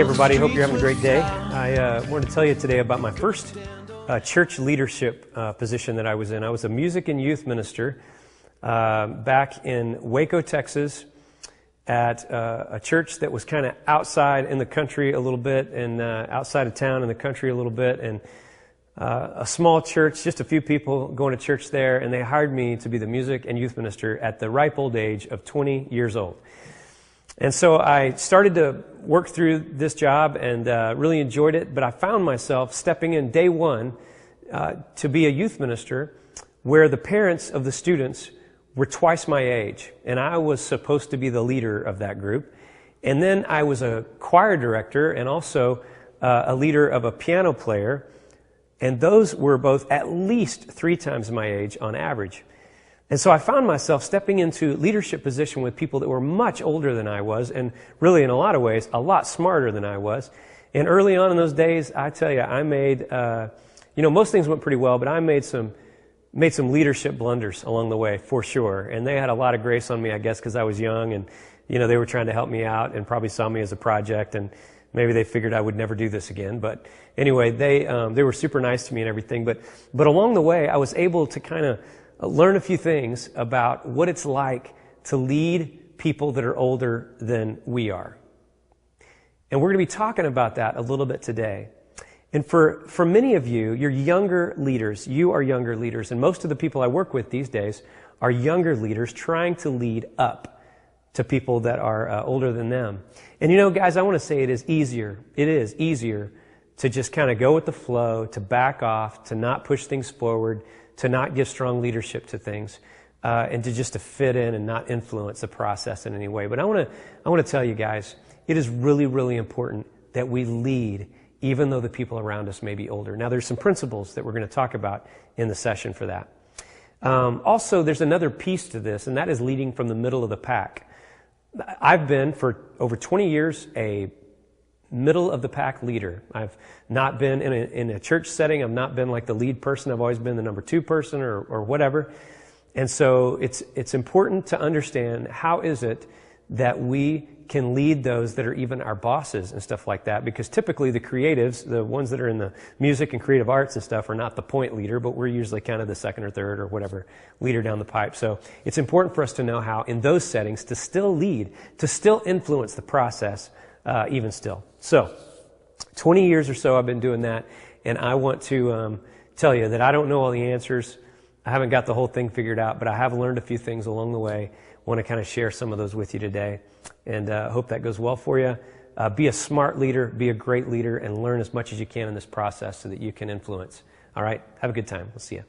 Hey everybody, hope you're having a great day. I want to tell you today about my first church leadership position that I was in. I was a music and youth minister back in Waco, Texas, at a church that was kind of outside in the country a little bit, and outside of town in the country a little bit, and a small church, just a few people going to church there, and they hired me to be the music and youth minister at the ripe old age of 20 years old. And so I started to work through this job and really enjoyed it, but I found myself stepping in day one to be a youth minister where the parents of the students were twice my age, and I was supposed to be the leader of that group. And then I was a choir director and also a leader of a piano player, and those were both at least 3 times my age on average. And so I found myself stepping into leadership position with people that were much older than I was, and really in a lot of ways a lot smarter than I was. And early on in those days, I tell you, I made, most things went pretty well, but I made some leadership blunders along the way, for sure. And they had a lot of grace on me, I guess, because I was young, and they were trying to help me out and probably saw me as a project, and maybe they figured I would never do this again. But anyway, they were super nice to me and everything. But along the way, I was able to kind of learn a few things about what it's like to lead people that are older than we are. And we're going to be talking about that a little bit today. And for many of you, you're younger leaders. You are younger leaders. And most of the people I work with these days are younger leaders trying to lead up to people that are older than them. And guys, I want to say it is easier to just kind of go with the flow, to back off, to not push things forward, to not give strong leadership to things, and to fit in and not influence the process in any way. But I want to tell you guys, it is really, really important that we lead even though the people around us may be older. Now, there's some principles that we're going to talk about in the session for that. Also, there's another piece to this, and that is leading from the middle of the pack. I've been, for over 20 years, a middle of the pack leader. I've not been in a church setting. I've not been like the lead person. I've always been the number 2 person or whatever. And so it's important to understand how is it that we can lead those that are even our bosses and stuff like that, because typically the creatives, the ones that are in the music and creative arts and stuff, are not the point leader, but we're usually kind of the second or third or whatever leader down the pipe. So it's important for us to know how in those settings to still lead, to still influence the process even still. So 20 years or so I've been doing that, and I want to tell you that I don't know all the answers. I haven't got the whole thing figured out, but I have learned a few things along the way. I want to kind of share some of those with you today, and hope that goes well for you. Be a smart leader, be a great leader, and learn as much as you can in this process so that you can influence. All right? Have a good time. We'll see you.